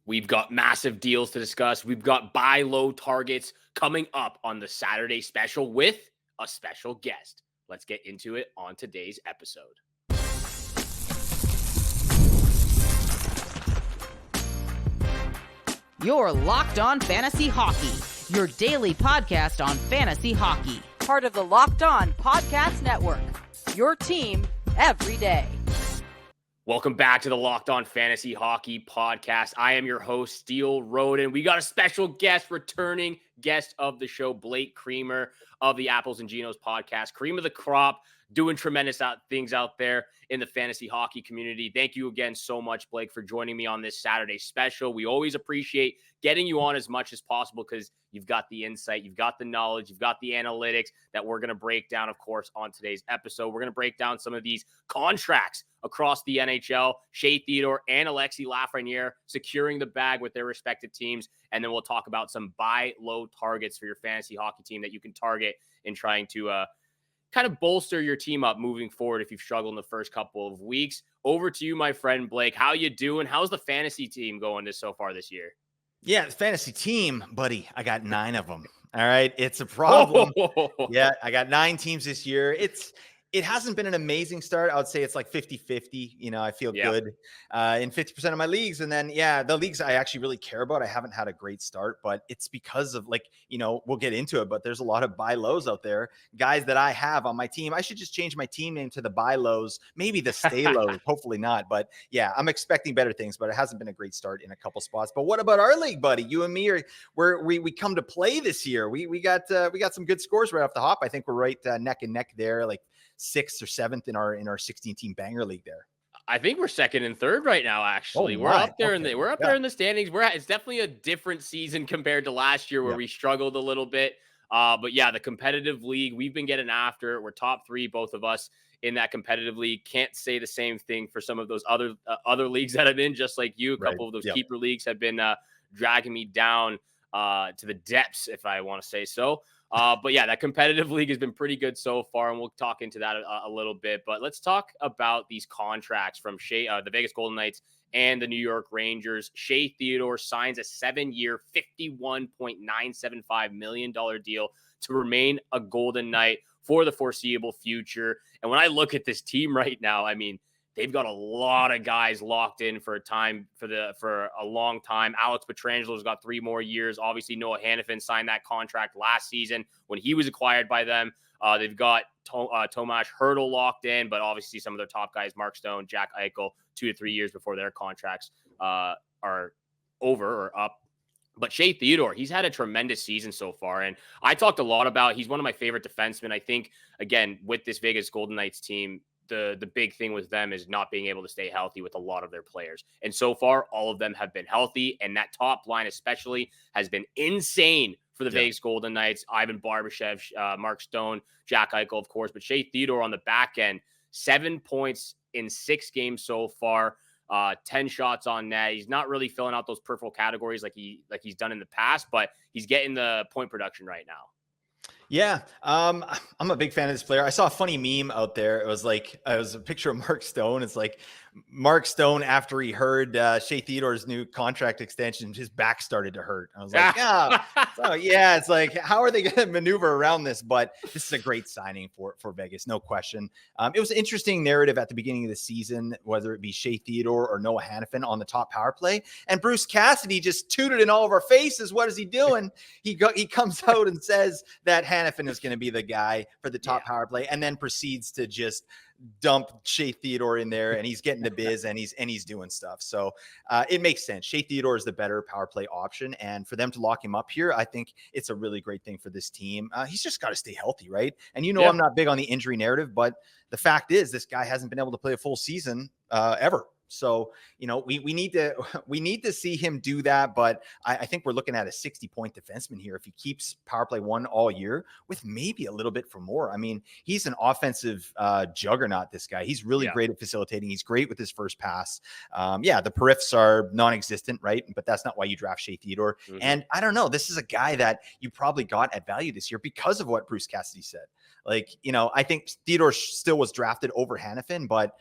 We've got massive deals to discuss. We've got buy low targets coming up on the Saturday special with a special guest. Let's get into it on today's episode. You're Locked On Fantasy Hockey, your daily podcast on fantasy hockey. Part of the Locked On Podcast Network, your team every day. Welcome back to the Locked On Fantasy Hockey podcast. I am your host, Steele Rodin. We got a special guest, returning guest of the show, Blake Creamer of the Apples and Ginos podcast. Cream of the crop, doing tremendous things out there in the fantasy hockey community. Thank you again so much, Blake, for joining me on this Saturday special. We always appreciate getting you on as much as possible because you've got the insight, you've got the knowledge, you've got the analytics that we're going to break down, of course, on today's episode. We're going to break down some of these contracts across the NHL, Shay Theodore and Alexis Lafreniere securing the bag with their respective teams. And then we'll talk about some buy low targets for your fantasy hockey team that you can target in trying to kind of bolster your team up moving forward if you've struggled in the first couple of weeks. Over to you, my friend Blake. How you doing? How's the fantasy team going so far this year? Yeah, the fantasy team, buddy, I got 9 of them. All right. It's a problem. Yeah, I got 9 teams this year. It hasn't been an amazing start. I would say it's like 50-50. You know, I feel good in 50% of my leagues. And then, the leagues I actually really care about, I haven't had a great start, but it's because of we'll get into it, but there's a lot of buy lows out there. Guys that I have on my team, I should just change my team name to the buy lows, maybe the stay lows, hopefully not. But yeah, I'm expecting better things, but it hasn't been a great start in a couple spots. But what about our league, buddy? You and me we come to play this year. We got some good scores right off the hop. I think we're right neck and neck there, like 6th or 7th in our 16-team banger league there. I think we're 2nd and 3rd right now. Actually, we're up there there in the standings. It's definitely a different season compared to last year where we struggled a little bit. But yeah, the competitive league, we've been getting after it. We're top 3, both of us in that competitive league. Can't say the same thing for some of those other leagues that I'm in, just like you. A couple of those keeper leagues have been dragging me down to the depths, if I want to say so. But yeah, that competitive league has been pretty good so far, and we'll talk into that a little bit. But let's talk about these contracts from Shea, the Vegas Golden Knights and the New York Rangers. Shay Theodore signs a 7-year, $51.975 million deal to remain a Golden Knight for the foreseeable future. And when I look at this team right now, I mean, they've got a lot of guys locked in for a long time. Alex Pietrangelo's got 3 more years. Obviously, Noah Hanifin signed that contract last season when he was acquired by them. They've got Tomas Hertl locked in, but obviously some of their top guys, Mark Stone, Jack Eichel, 2 to 3 years before their contracts are over or up. But Shay Theodore, he's had a tremendous season so far. And I talked a lot about, he's one of my favorite defensemen. I think, again, with this Vegas Golden Knights team, the big thing with them is not being able to stay healthy with a lot of their players. And so far, all of them have been healthy. And that top line especially has been insane for the Vegas Golden Knights. Ivan Barbashev, Mark Stone, Jack Eichel, of course. But Shay Theodore on the back end, 7 points in 6 games so far, 10 shots on net. He's not really filling out those peripheral categories like he's done in the past, but he's getting the point production right now. Yeah, I'm a big fan of this player. I saw a funny meme out there. It was a picture of Mark Stone. It's like Mark Stone, after he heard Shay Theodore's new contract extension, his back started to hurt. I was like, it's like, how are they going to maneuver around this? But this is a great signing for Vegas, no question. It was an interesting narrative at the beginning of the season, whether it be Shay Theodore or Noah Hanifin on the top power play. And Bruce Cassidy just tooted in all of our faces. What is he doing? He comes out and says that Hanifin is going to be the guy for the top power play, and then proceeds to just dump Shay Theodore in there, and he's getting the biz and he's doing stuff. So it makes sense. Shay Theodore is the better power play option, and for them to lock him up here, I think it's a really great thing for this team. He's just got to stay healthy, right? And I'm not big on the injury narrative, but the fact is this guy hasn't been able to play a full season ever. So, we need to see him do that. But I think we're looking at a 60-point defenseman here if he keeps power play 1 all year, with maybe a little bit for more. I mean, he's an offensive juggernaut, this guy. He's really great at facilitating. He's great with his first pass. The periffs are non-existent, right? But that's not why you draft Shay Theodore. Mm-hmm. And I don't know, this is a guy that you probably got at value this year because of what Bruce Cassidy said. I think Theodore still was drafted over Hanifin, but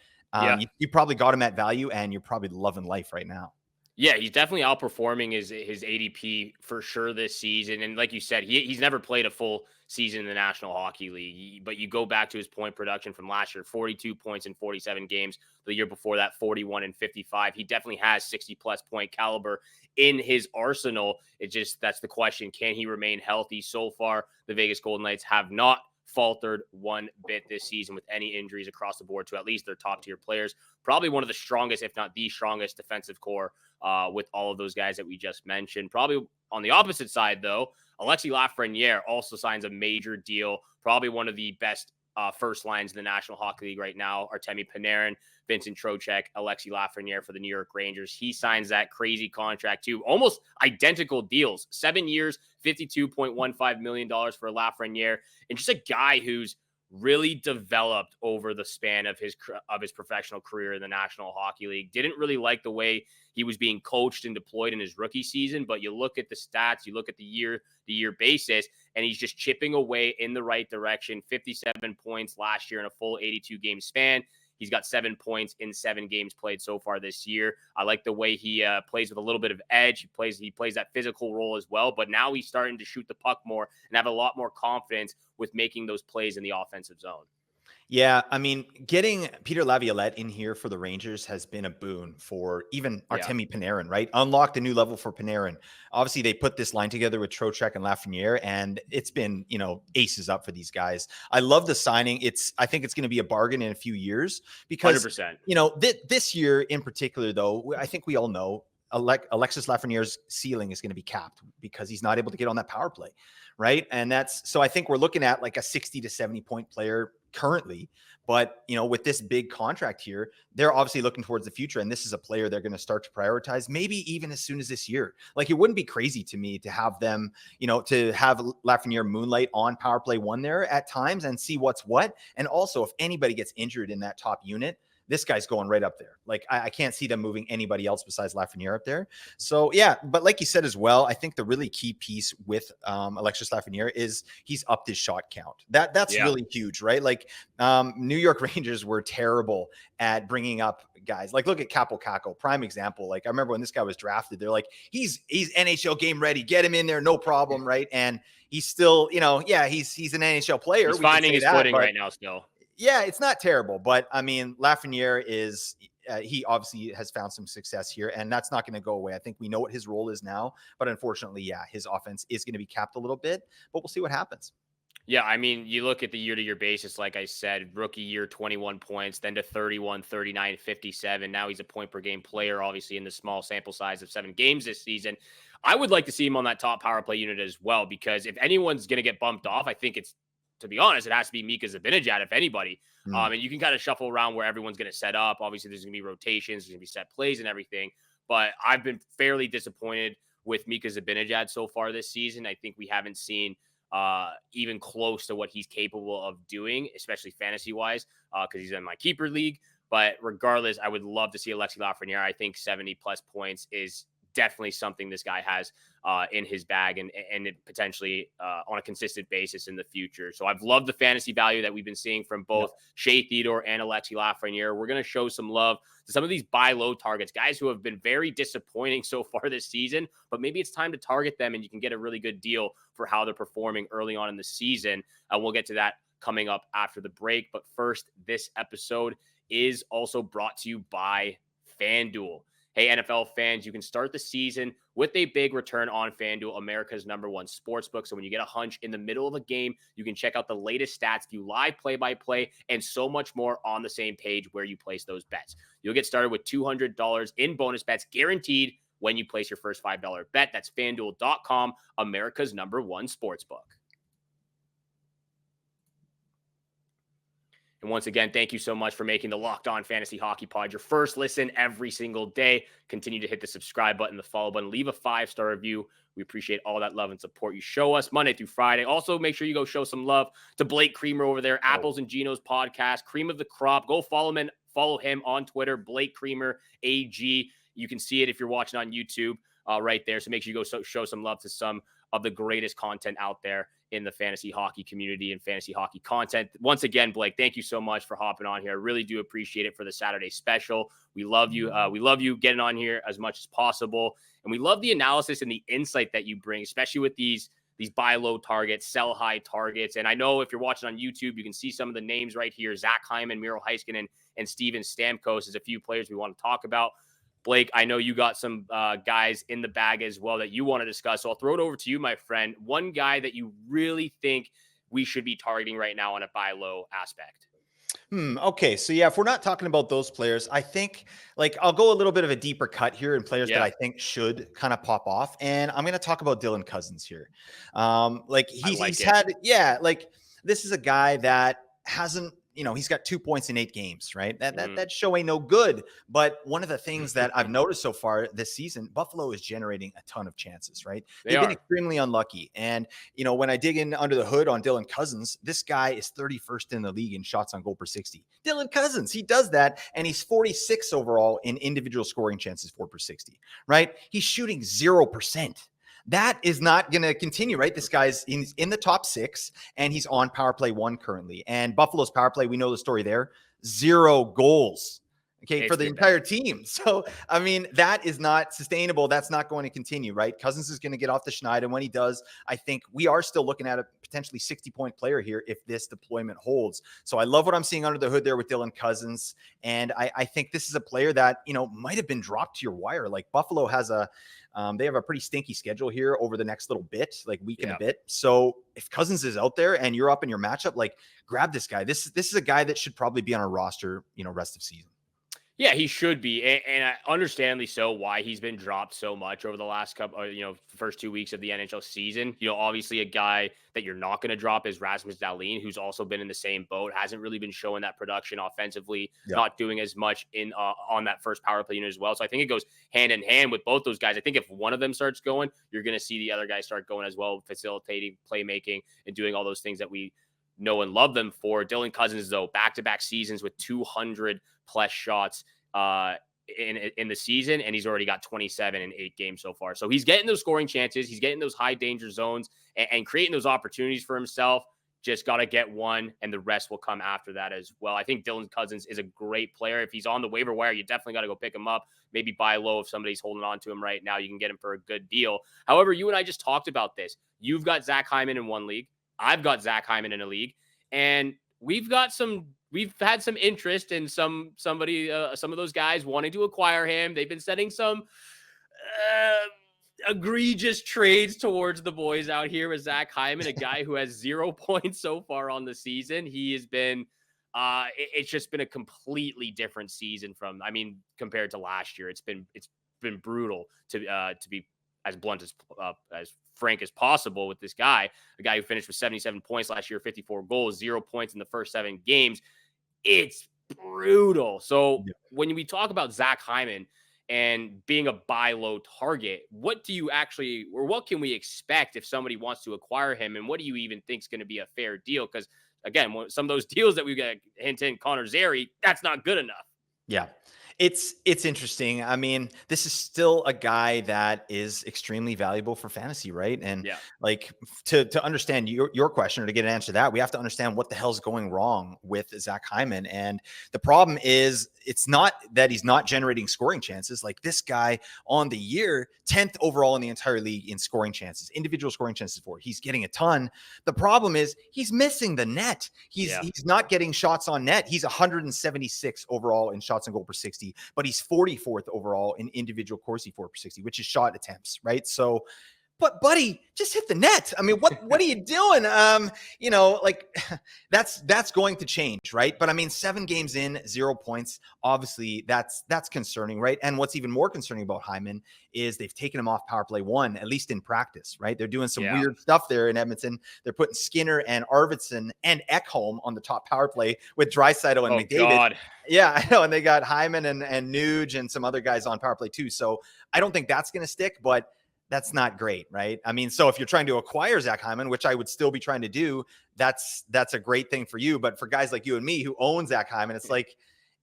you probably got him at value, and you're probably loving life right now. Yeah, he's definitely outperforming his ADP for sure this season. And like you said, he's never played a full season in the National Hockey League. But you go back to his point production from last year, 42 points in 47 games. The year before that, 41 and 55. He definitely has 60-plus point caliber in his arsenal. It just, that's the question. Can he remain healthy? So far, the Vegas Golden Knights have not faltered one bit this season with any injuries across the board to at least their top tier players. Probably one of the strongest, if not the strongest defensive core with all of those guys that we just mentioned. Probably on the opposite side, though, Alexis Lafreniere also signs a major deal. Probably one of the best first lines in the National Hockey League right now. Artemi Panarin, Vincent Trocheck, Alexis Lafreniere for the New York Rangers. He signs that crazy contract too. Almost identical deals. 7 years, $52.15 million for Lafreniere. And just a guy who's really developed over the span of his professional career in the National Hockey League. Didn't really like the way he was being coached and deployed in his rookie season, but you look at the stats, you look at the year basis, and he's just chipping away in the right direction. 57 points last year in a full 82 game span. He's got 7 points in 7 games played so far this year. I like the way he plays with a little bit of edge. He plays that physical role as well, but now he's starting to shoot the puck more and have a lot more confidence with making those plays in the offensive zone. Yeah, I mean, getting Peter Laviolette in here for the Rangers has been a boon for even Artemi Panarin, right? Unlocked a new level for Panarin. Obviously, they put this line together with Trocheck and Lafreniere, and it's been, aces up for these guys. I love the signing. I think it's going to be a bargain in a few years because, 100%. This year in particular, though, I think we all know Alexis Lafreniere's ceiling is going to be capped because he's not able to get on that power play, right? And so I think we're looking at like a 60 to 70 point player currently, but with this big contract here, they're obviously looking towards the future, and this is a player they're going to start to prioritize maybe even as soon as this year. Like, it wouldn't be crazy to me to have them, to have Lafreniere moonlight on power play 1 there at times and see what's what. And also, if anybody gets injured in that top unit, this guy's going right up there. Like, I can't see them moving anybody else besides Lafreniere up there. So yeah, but like you said as well, I think the really key piece with Alexis Lafreniere is he's upped his shot count. That's really huge, right? Like, New York Rangers were terrible at bringing up guys. Like, look at Capo Caco, prime example. Like, I remember when this guy was drafted, they're like, he's NHL game ready, get him in there, no problem, right? And he's still, he's an NHL player. He's finding his footing right now still. Yeah, it's not terrible, but I mean, Lafreniere is he obviously has found some success here, and that's not going to go away. I think we know what his role is now, but unfortunately, his offense is going to be capped a little bit, but we'll see what happens. Yeah, I mean, you look at the year-to-year basis, like I said, rookie year, 21 points, then to 31, 39, 57. Now he's a point-per-game player, obviously, in the small sample size of 7 games this season. I would like to see him on that top power play unit as well, because if anyone's going to get bumped off, I think to be honest, it has to be Mika Zibanejad, if anybody. And you can kind of shuffle around where everyone's going to set up. Obviously, there's going to be rotations, there's going to be set plays and everything. But I've been fairly disappointed with Mika Zibanejad so far this season. I think we haven't seen even close to what he's capable of doing, especially fantasy-wise, because he's in my keeper league. But regardless, I would love to see Alexis Lafreniere. I think 70-plus points is definitely something this guy has in his bag and it potentially on a consistent basis in the future. So I've loved the fantasy value that we've been seeing from both Shay Theodore and Alexis Lafreniere. We're going to show some love to some of these buy low targets, guys who have been very disappointing so far this season, but maybe it's time to target them and you can get a really good deal for how they're performing early on in the season. We'll get to that coming up after the break. But first, this episode is also brought to you by FanDuel. Hey, NFL fans, you can start the season with a big return on FanDuel, America's #1 sportsbook. So when you get a hunch in the middle of a game, you can check out the latest stats, view live play-by-play, and so much more on the same page where you place those bets. You'll get started with $200 in bonus bets guaranteed when you place your first $5 bet. That's FanDuel.com, America's #1 sportsbook. And once again, thank you so much for making the Locked On Fantasy Hockey Pod your first listen every single day. Continue to hit the subscribe button, the follow button, leave a 5-star review. We appreciate all that love and support you show us Monday through Friday. Also, make sure you go show some love to Blake Creamer over there, Apples and Ginos podcast, Cream of the Crop. Go follow him on Twitter, Blake Creamer AG. You can see it if you're watching on YouTube right there. So make sure you go show some love to some of the greatest content out there in the fantasy hockey community and fantasy hockey content. Once again, Blake, thank you so much for hopping on here. I really do appreciate it for the Saturday special. We love you. We love you getting on here as much as possible. And we love the analysis and the insight that you bring, especially with these buy low targets, sell high targets. And I know if you're watching on YouTube, you can see some of the names right here. Zach Hyman, Miro Heiskanen, and Steven Stamkos is a few players we want to talk about. Blake, I know you got some guys in the bag as well that you want to discuss. So I'll throw it over to you, my friend. One guy that you really think we should be targeting right now on a buy low aspect. Okay. So yeah, if we're not talking about those players, I think like I'll go a little bit of a deeper cut here in players that I think should kind of pop off. And I'm going to talk about Dylan Cousins here. He's had, this is a guy that hasn't, he's got 2 points in 8 games, right? That show ain't no good. But one of the things that I've noticed so far this season, Buffalo is generating a ton of chances, right? They've been extremely unlucky. And, when I dig in under the hood on Dylan Cousins, this guy is 31st in the league in shots on goal per 60. Dylan Cousins, he does that. And he's 46 overall in individual scoring chances for per 60, right? He's shooting 0%. That is not going to continue, right? This guy's in the top 6 and he's on power play 1 currently. And Buffalo's power play, we know the story there, 0 goals. Okay, for the entire team. So, I mean, that is not sustainable. That's not going to continue, right? Cousins is going to get off the schneid. And when he does, I think we are still looking at a potentially 60-point player here if this deployment holds. So I love what I'm seeing under the hood there with Dylan Cousins. And I think this is a player that, might have been dropped to your wire. Like Buffalo has they have a pretty stinky schedule here over the next little bit, like week and a bit. So if Cousins is out there and you're up in your matchup, like grab this guy. This is a guy that should probably be on a roster, rest of season. Yeah, he should be. And understandably so why he's been dropped so much over the last couple, first 2 weeks of the NHL season. Obviously a guy that you're not going to drop is Rasmus Dahlin, who's also been in the same boat, hasn't really been showing that production offensively, not doing as much on that first power play unit as well. So I think it goes hand in hand with both those guys. I think if one of them starts going, you're going to see the other guys start going as well, facilitating, playmaking, and doing all those things that we know and love them for. Dylan Cousins, though, back-to-back seasons with 200 plus shots in the season, and he's already got 27 in 8 games so far. So he's getting those scoring chances, he's getting those high danger zones, and creating those opportunities for himself. Just got to get one, and the rest will come after that as well. I think Dylan Cousins is a great player. If he's on the waiver wire, you definitely got to go pick him up. Maybe buy low if somebody's holding on to him right now. You can get him for a good deal. However, you and I just talked about this. You've got Zach Hyman in one league. I've got Zach Hyman in a league, and we've had some interest in some of those guys wanting to acquire him. They've been setting some egregious trades towards the boys out here with Zach Hyman, a guy who has 0 points so far on the season. He has been, it's just been a completely different season compared to last year. It's been brutal to be as blunt as frank as possible with this guy, a guy who finished with 77 points last year, 54 goals, 0 points in the first 7 games. It's brutal. So when we talk about Zach Hyman and being a buy low target, what can we expect if somebody wants to acquire him? And what do you even think is going to be a fair deal? Because again, some of those deals that we got hint Connor Zary, that's not good enough. Yeah. It's interesting. I mean, this is still a guy that is extremely valuable for fantasy, right? And like to understand your question or to get an answer to that, we have to understand what the hell's going wrong with Zach Hyman. And the problem is it's not that he's not generating scoring chances. Like this guy on the year, 10th overall in the entire league in scoring chances, individual scoring chances for. He's getting a ton. The problem is he's missing the net. He's not getting shots on net. He's 176 overall in shots on goal per 60, but he's 44th overall in individual Corsi for per 60, which is shot attempts, right? So, but buddy, just hit the net. I mean, what are you doing? Like that's going to change, right? But I mean, 7 games in, 0 points. Obviously, that's concerning, right? And what's even more concerning about Hyman is they've taken him off power play 1, at least in practice, right? They're doing some weird stuff there in Edmonton. They're putting Skinner and Arvidsson and Ekholm on the top power play with Draisaitl and McDavid. God. Yeah, I know. And they got Hyman and Nuge and some other guys on power play too. So I don't think that's going to stick, but that's not great, right? I mean, so if you're trying to acquire Zach Hyman, which I would still be trying to do, that's a great thing for you. But for guys like you and me who own Zach Hyman, it's like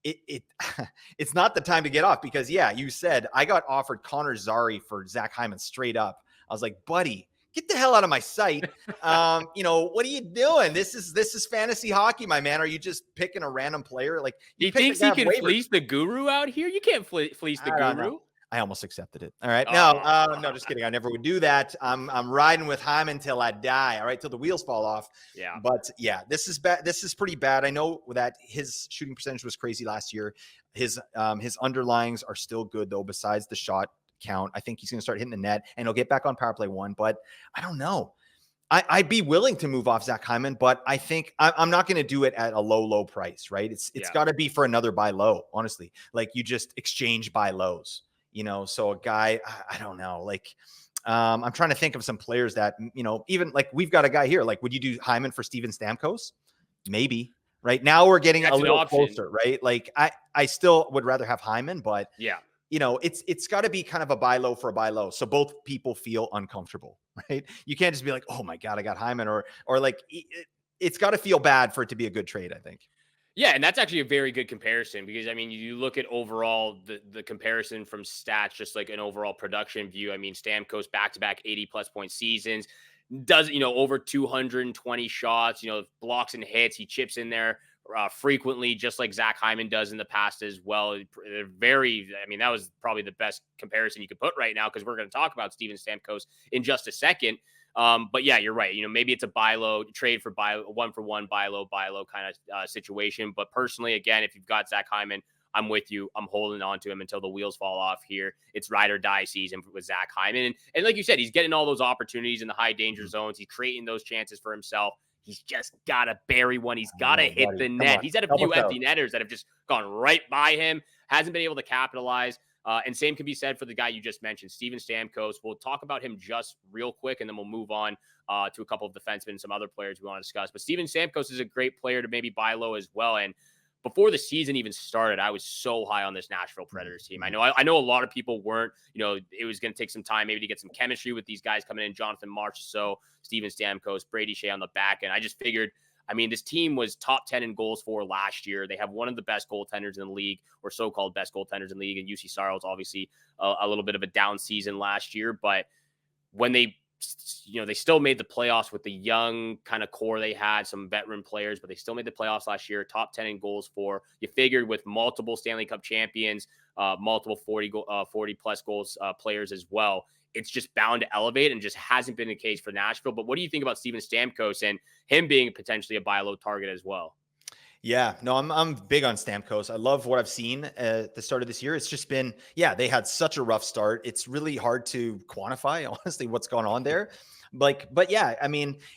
it's not the time to get off because you said I got offered Connor Zary for Zach Hyman straight up. I was like, buddy, get the hell out of my sight. What are you doing? This is fantasy hockey, my man. Are you just picking a random player? Like, He thinks he can fleece the guru out here. You can't fleece the guru. I almost accepted it. All right. No, just kidding. I never would do that. I'm riding with Hyman till I die. All right. Till the wheels fall off. Yeah. But yeah, this is bad. This is pretty bad. I know that his shooting percentage was crazy last year. His underlyings are still good though, besides the shot count. I think he's going to start hitting the net and he'll get back on power play 1, but I don't know. I'd be willing to move off Zach Hyman, but I think I'm not going to do it at a low price, right? It's got to be for another buy low, honestly. Like, you just exchange buy lows. So a guy, I don't know, like, I'm trying to think of some players that, even like we've got a guy here, like, would you do Hyman for Steven Stamkos? Maybe. Right now we're getting a little closer, right? Like, I still would rather have Hyman, but yeah, it's got to be kind of a buy low for a buy low. So both people feel uncomfortable, right? You can't just be like, oh my God, I got Hyman, or like, it's got to feel bad for it to be a good trade, I think. Yeah, and that's actually a very good comparison because, I mean, you look at overall the comparison from stats, just like an overall production view. I mean, Stamkos back-to-back 80-plus point seasons, does, over 220 shots, blocks and hits. He chips in there frequently, just like Zach Hyman does in the past as well. That was probably the best comparison you could put right now because we're going to talk about Steven Stamkos in just a second. But yeah, you're right. Maybe it's a buy low trade for one for one, buy low kind of situation. But personally, again, if you've got Zach Hyman, I'm with you. I'm holding on to him until the wheels fall off here. It's ride or die season with Zach Hyman. And like you said, he's getting all those opportunities in the high danger zones. He's creating those chances for himself. He's just got to bury one. He's got to hit the net. He's had a few empty netters that have just gone right by him. Hasn't been able to capitalize. And same can be said for the guy you just mentioned, Steven Stamkos. We'll talk about him just real quick, and then we'll move on to a couple of defensemen and some other players we want to discuss. But Steven Stamkos is a great player to maybe buy low as well. And before the season even started, I was so high on this Nashville Predators team. I know a lot of people weren't. It was going to take some time maybe to get some chemistry with these guys coming in. Jonathan Marchessault, Steven Stamkos, Brady Shea on the back end. I just figured, this team was top 10 in goals for last year. They have one of the best goaltenders in the league, or so-called best goaltenders in the league. And UC Saros, obviously a little bit of a down season last year. But when they still made the playoffs with the young kind of core they had, some veteran players, but they still made the playoffs last year, top 10 in goals for. You figured with multiple Stanley Cup champions, multiple 40-plus goals players as well, it's just bound to elevate, and just hasn't been the case for Nashville. But what do you think about Steven Stamkos and him being potentially a buy low target as well? Yeah, no, I'm big on Stamkos. I love what I've seen at the start of this year. It's just been, they had such a rough start. It's really hard to quantify, honestly, what's going on there. But yeah,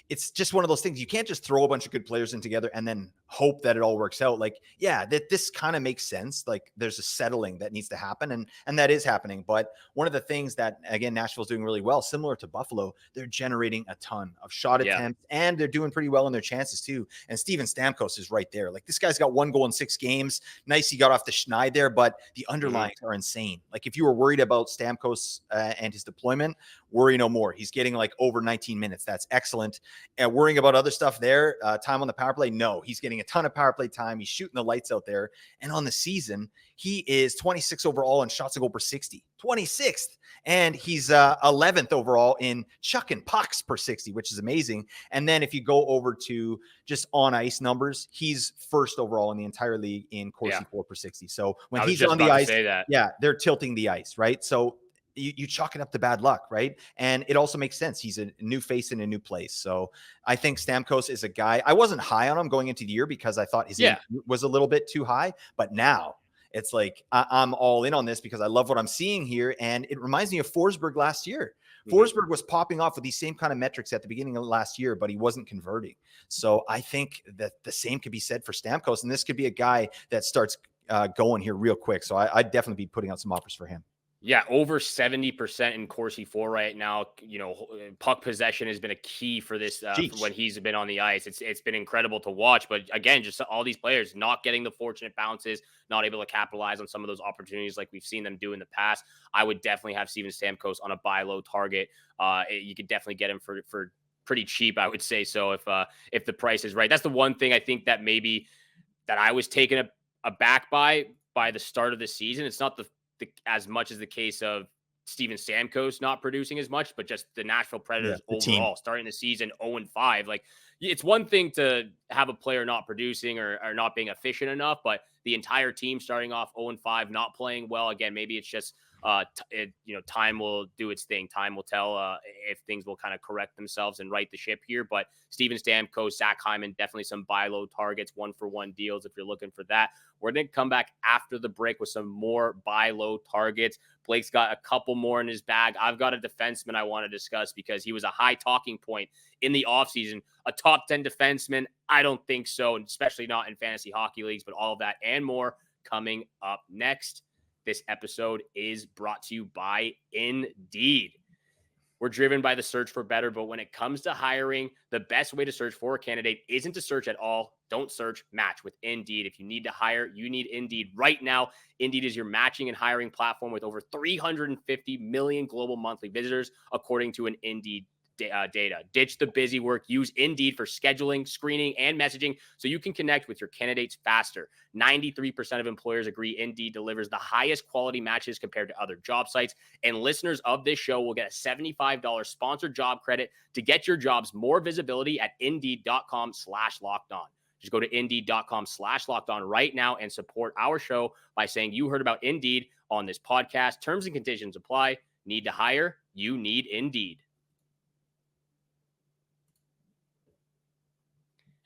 it's just one of those things. You can't just throw a bunch of good players in together and then hope that it all works out. Like, that this kind of makes sense. Like, there's a settling that needs to happen, and that is happening. But one of the things that, again, Nashville's doing really well, similar to Buffalo, they're generating a ton of shot attempts, and they're doing pretty well in their chances too. And Steven Stamkos is right there. Like, this guy's got 1 goal in 6 games. Nice, he got off the schneid there, but the underlines are insane. Like, if you were worried about Stamkos and his deployment, worry no more. He's getting like over 19 minutes. That's excellent. And worrying about other stuff there, time on the power play, no, he's getting a ton of power play time. He's shooting the lights out there. And on the season, he is 26 overall in shots to goal per 60, 26th. And he's 11th overall in chucking pucks per 60, which is amazing. And then if you go over to just on ice numbers, he's first overall in the entire league in Corsi 4 per 60. So when he's on the ice, they're tilting the ice, right? So you chalk it up to bad luck, right? And it also makes sense. He's a new face in a new place. So I think Stamkos is a guy. I wasn't high on him going into the year because I thought his was a little bit too high. But now it's like I'm all in on this because I love what I'm seeing here. And it reminds me of Forsberg last year. Forsberg was popping off with these same kind of metrics at the beginning of last year, but he wasn't converting. So I think that the same could be said for Stamkos. And this could be a guy that starts going here real quick. So I'd definitely be putting out some offers for him. Yeah, over 70% in Corsi 4 right now. Puck possession has been a key for this when he's been on the ice. It's been incredible to watch. But again, just all these players not getting the fortunate bounces, not able to capitalize on some of those opportunities like we've seen them do in the past. I would definitely have Steven Stamkos on a buy low target. You could definitely get him for pretty cheap, I would say. So if the price is right, that's the one thing I think that maybe that I was taken aback by the start of the season. It's not as much as the case of Steven Stamkos not producing as much, but just the Nashville Predators the overall team. starting the season 0-5. Like, it's one thing to have a player not producing or not being efficient enough, but the entire team starting off 0-5, not playing well. Again, maybe it's just time will do its thing. Time will tell if things will kind of correct themselves and right the ship here. But Steven Stamkos, Zach Hyman, definitely some buy low targets, 1-for-1 deals if you're looking for that. We're going to come back after the break with some more buy low targets. Blake's got a couple more in his bag. I've got a defenseman I want to discuss because he was a high talking point in the offseason. A top 10 defenseman? I don't think so, and especially not in fantasy hockey leagues, but all of that and more coming up next. This episode is brought to you by Indeed. We're driven by the search for better, but when it comes to hiring, the best way to search for a candidate isn't to search at all. Don't search, match with Indeed. If you need to hire, you need Indeed right now. Indeed is your matching and hiring platform with over 350 million global monthly visitors, according to an Indeed data. Ditch the busy work. Use Indeed for scheduling, screening, and messaging so you can connect with your candidates faster. 93% of employers agree Indeed delivers the highest quality matches compared to other job sites. And listeners of this show will get a $75 sponsored job credit to get your jobs more visibility at Indeed.com/lockedon. Just go to Indeed.com/lockedon right now and support our show by saying you heard about Indeed on this podcast. Terms and conditions apply. Need to hire? You need Indeed.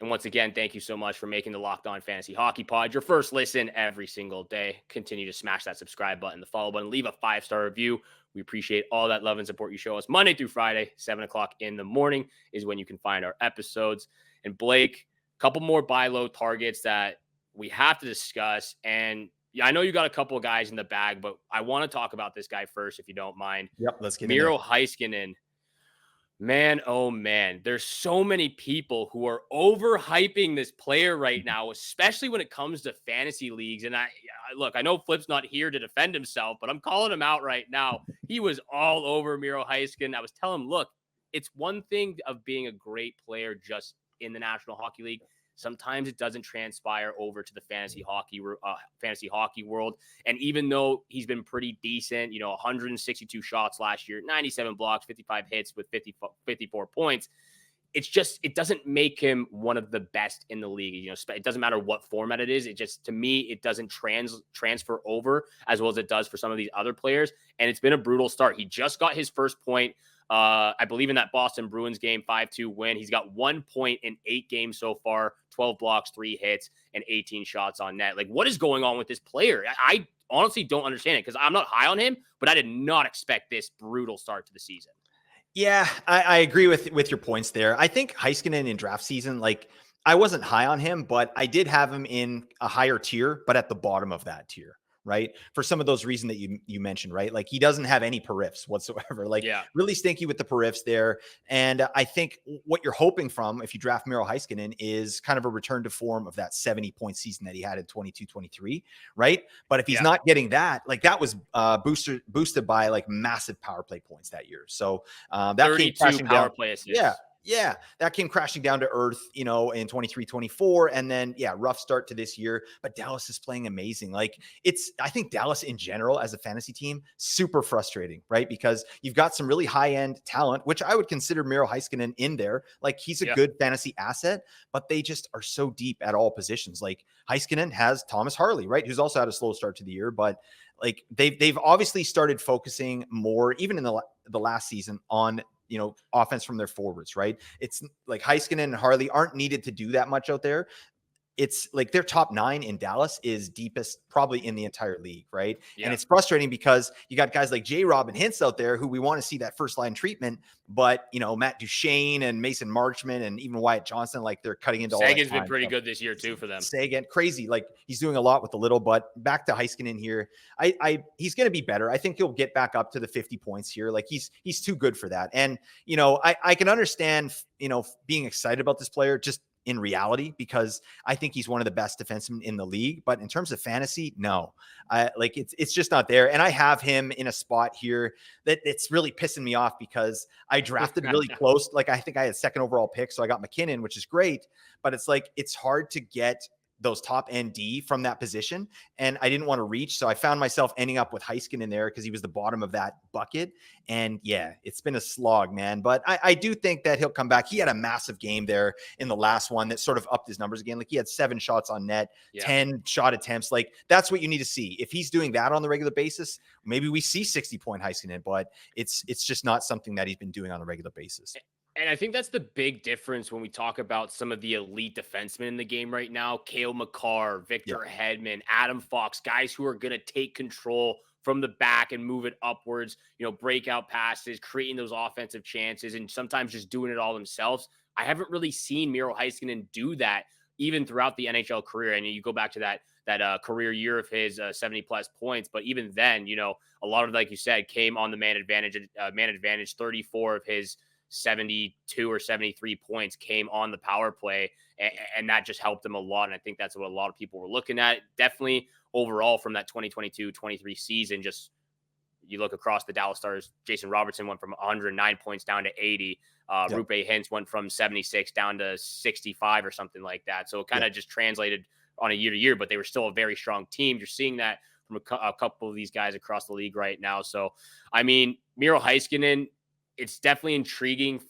And once again, thank you so much for making the Locked On Fantasy Hockey Pod your first listen every single day. Continue to smash that subscribe button, the follow button, leave a 5-star review. We appreciate all that love and support you show us. Monday through Friday, 7 o'clock in the morning is when you can find our episodes. And Blake, a couple more buy low targets that we have to discuss. And I know you got a couple of guys in the bag, but I want to talk about this guy first, if you don't mind. Yep, let's get Miro Heiskanen. Man, oh man, there's so many people who are overhyping this player right now, especially when it comes to fantasy leagues. And I look, I know Flip's not here to defend himself, but I'm calling him out right now. He was all over Miro Heiskanen. I was telling him, look, it's one thing of being a great player just in the National Hockey League. Sometimes it doesn't transpire over to the fantasy hockey world. And even though he's been pretty decent, 162 shots last year, 97 blocks, 55 hits with 54 points, it doesn't make him one of the best in the league. It doesn't matter what format it is. It just, to me, it doesn't transfer over as well as it does for some of these other players. And it's been a brutal start. He just got his first point, I believe, in that Boston Bruins game, 5-2 win. He's got 1 point in 8 games so far, 12 blocks, 3 hits, and 18 shots on net. Like, what is going on with this player? I honestly don't understand it because I'm not high on him, but I did not expect this brutal start to the season. Yeah, I agree with your points there. I think Heiskanen in draft season, I wasn't high on him, but I did have him in a higher tier, but at the bottom of that tier, right? For some of those reasons that you mentioned, right? Like, he doesn't have any periffs whatsoever. Really stinky with the periffs there. And I think what you're hoping from, if you draft Miro Heiskanen, is kind of a return to form of that 70-point season that he had in 22-23, right? But if he's not getting that, that was boosted by massive power play points that year. So that came crashing down. Play assists. Yeah, that came crashing down to earth, in 23-24. And then, rough start to this year. But Dallas is playing amazing. I think Dallas in general as a fantasy team, super frustrating, right? Because you've got some really high-end talent, which I would consider Miro Heiskanen in there. He's a good fantasy asset, but they just are so deep at all positions. Heiskanen has Thomas Harley, right? Who's also had a slow start to the year, but they've obviously started focusing more, even in the last season, on offense from their forwards, right? It's Heiskanen and Harley aren't needed to do that much out there. It's their top 9 in Dallas is deepest probably in the entire league, right? Yeah. And it's frustrating because you got guys like J-Rob and Hintz out there who we want to see that first line treatment, but Matt Duchene and Mason Marchment and even Wyatt Johnston, they're cutting into Sagan's all that been pretty good this year too for them. Sagan, crazy. He's doing a lot with the little, but back to Heiskanen here. He's going to be better. I think he'll get back up to the 50 points here. He's too good for that. And, I can understand, being excited about this player just in reality, because I think he's one of the best defensemen in the league. But in terms of fantasy, no, it's just not there. And I have him in a spot here that it's really pissing me off because I drafted really close. I think I had 2nd overall pick. So I got McKinnon, which is great, but it's hard to get those top end D from that position, and I didn't want to reach. So I found myself ending up with Heiskanen in there because he was the bottom of that bucket. And yeah, it's been a slog, man. But I do think that he'll come back. He had a massive game there in the last one that sort of upped his numbers again. Like he had 7 shots on net, 10 shot attempts. Like that's what you need to see. If he's doing that on the regular basis, maybe we see 60-point Heiskanen, but it's just not something that he's been doing on a regular basis. And I think that's the big difference when we talk about some of the elite defensemen in the game right now. Cale Makar, Victor Hedman, Adam Fox, guys who are going to take control from the back and move it upwards, breakout passes, creating those offensive chances, and sometimes just doing it all themselves. I haven't really seen Miro Heiskanen do that even throughout the NHL career. And you go back to that career year of his 70-plus points. But even then, a lot of, like you said, came on the man advantage. 34 of his 72 or 73 points came on the power play, and that just helped him a lot. And I think that's what a lot of people were looking at. Definitely overall from that 2022-23 season, just you look across the Dallas Stars, Jason Robertson went from 109 points down to 80. Rupe Hintz went from 76 down to 65 or something like that. So it kind of just translated on a year to year, but they were still a very strong team. You're seeing that from a couple of these guys across the league right now. So, I mean, Miro Heiskanen, it's definitely intriguing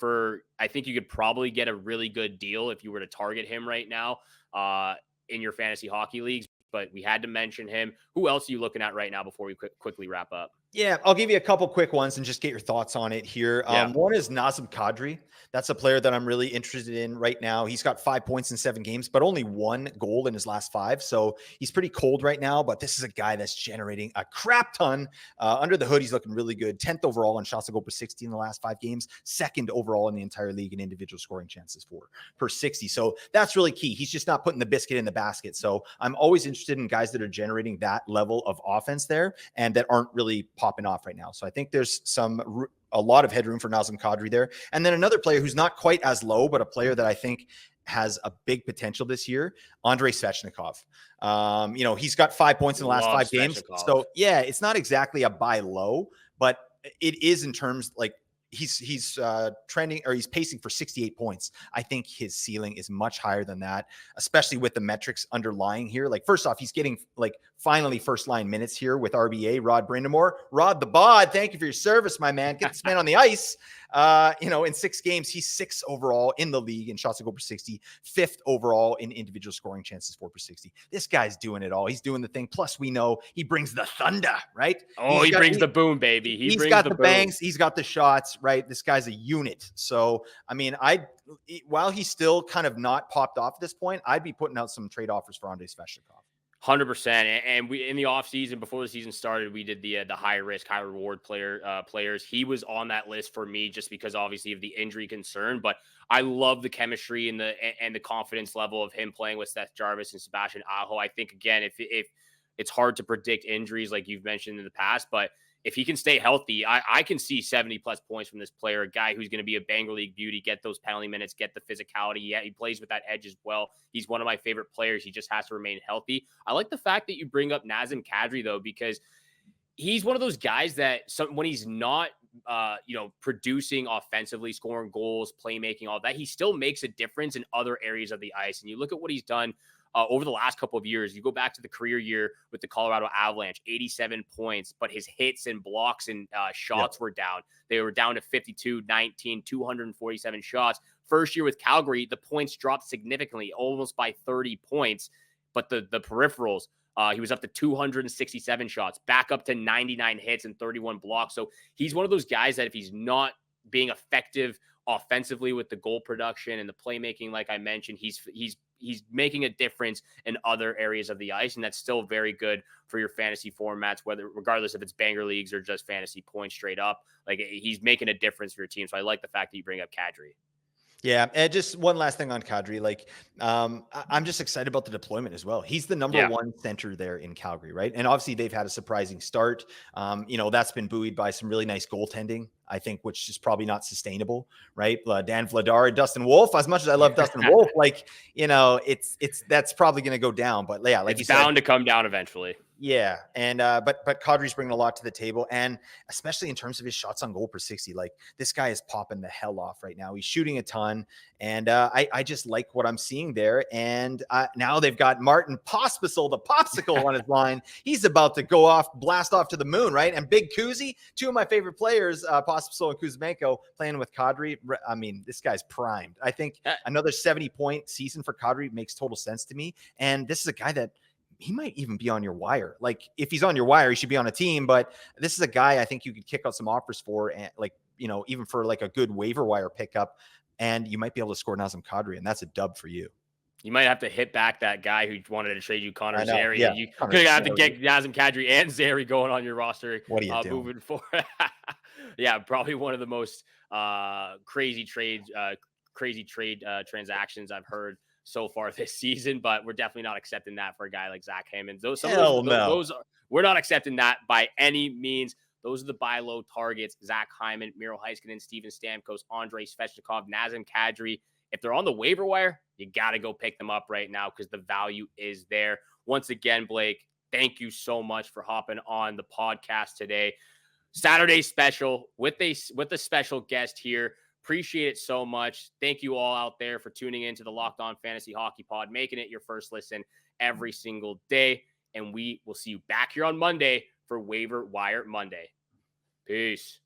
I think you could probably get a really good deal if you were to target him right now in your fantasy hockey leagues, but we had to mention him. Who else are you looking at right now before we quickly wrap up? Yeah, I'll give you a couple quick ones and just get your thoughts on it here. One is Nazem Kadri. That's a player that I'm really interested in right now. He's got 5 points in 7 games, but only 1 goal in his last 5. So he's pretty cold right now, but this is a guy that's generating a crap ton. Under the hood, he's looking really good. 10th overall in shots to goal per 60 in the last 5 games. 2nd overall in the entire league in individual scoring chances per 60. So that's really key. He's just not putting the biscuit in the basket. So I'm always interested in guys that are generating that level of offense there and that aren't really popping off right now. So I think there's a lot of headroom for Nazem Kadri there. And then another player who's not quite as low, but a player that I think has a big potential this year, Andrei Svechnikov. He's got 5 points in the last 5 games. So yeah, it's not exactly a buy low, but it is in terms like he's trending, or he's pacing for 68 points. I think his ceiling is much higher than that, especially with the metrics underlying here. Like, first off, he's getting finally first line minutes here with RBA, Rod Brindamore. Rod the Bod, thank you for your service, my man. Get this man on the ice. In 6 games, he's 6th overall in the league in shots to goal per 60, 5th overall in individual scoring chances for per 60. This guy's doing it all. He's doing the thing. Plus, we know he brings the thunder, right? Oh, he brings the boom, baby. He's got the bangs. He's got the shots, right? This guy's a unit. So, I mean, while he's still kind of not popped off at this point, I'd be putting out some trade offers for Andrei Svechnikov. 100%. And we, in the offseason, before the season started, we did the high risk, high reward players. He was on that list for me just because obviously of the injury concern, but I love the chemistry and the confidence level of him playing with Seth Jarvis and Sebastian Aho. I think, again, if it's hard to predict injuries like you've mentioned in the past, but if he can stay healthy, I can see 70-plus points from this player, a guy who's going to be a Banger League beauty, get those penalty minutes, get the physicality. Yeah, he plays with that edge as well. He's one of my favorite players. He just has to remain healthy. I like the fact that you bring up Nazem Kadri, though, because he's one of those guys that when he's not producing offensively, scoring goals, playmaking, all that, he still makes a difference in other areas of the ice. And you look at what he's done over the last couple of years. You go back to the career year with the Colorado Avalanche, 87 points, but his hits and blocks and shots were down. They were down to 52, 19, 247 shots. First year with Calgary, the points dropped significantly, almost by 30 points. But the peripherals, he was up to 267 shots, back up to 99 hits and 31 blocks. So he's one of those guys that if he's not being effective offensively with the goal production and the playmaking, like I mentioned, he's making a difference in other areas of the ice, and that's still very good for your fantasy formats, regardless if it's Banger Leagues or just fantasy points straight up. Like, he's making a difference for your team. So I like the fact that you bring up Kadri. Yeah, and just one last thing on Kadri. I'm just excited about the deployment as well. He's the number 1 center there in Calgary, right? And obviously they've had a surprising start. That's been buoyed by some really nice goaltending. I think, which is probably not sustainable, right? Dan Vladar, Dustin Wolf. As much as I love Dustin Wolf, like, that's probably going to go down. But yeah, like it's you said, bound to come down eventually. Yeah. And but Kadri's bringing a lot to the table, and especially in terms of his shots on goal per 60. Like, this guy is popping the hell off right now. He's shooting a ton, and I just like what I'm seeing there. And now they've got Martin Pospisil, the popsicle, on his line. He's about to go off, blast off to the moon, right? And Big Kuzi, two of my favorite players, Pospisil and Kuzmenko, playing with Kadri. I mean, this guy's primed. I think another 70-point season for Kadri makes total sense to me. And this is a guy that he might even be on your wire. Like, if he's on your wire, he should be on a team. But this is a guy I think you could kick out some offers for, and like, even for like a good waiver wire pickup, and you might be able to score Nazem Kadri, and that's a dub for you. You might have to hit back that guy who wanted to trade you Connor Zary. Yeah, You're going to have to get Nazem Kadri and Zary going on your roster. What are you doing? Moving forward? Yeah, probably one of the most crazy trade transactions I've heard so far this season, but we're definitely not accepting that for a guy like Zach Hyman. We're not accepting that by any means. Those are the buy low targets: Zach Hyman, Miro Heiskanen, Steven Stamkos, Andrei Svechnikov, Nazem Kadri. If they're on the waiver wire, you got to go pick them up right now because the value is there. Once again, Blake, thank you so much for hopping on the podcast today. Saturday special with a special guest here. Appreciate it so much. Thank you all out there for tuning in to the Locked On Fantasy Hockey Pod, making it your first listen every single day. And we will see you back here on Monday for Waiver Wire Monday. Peace.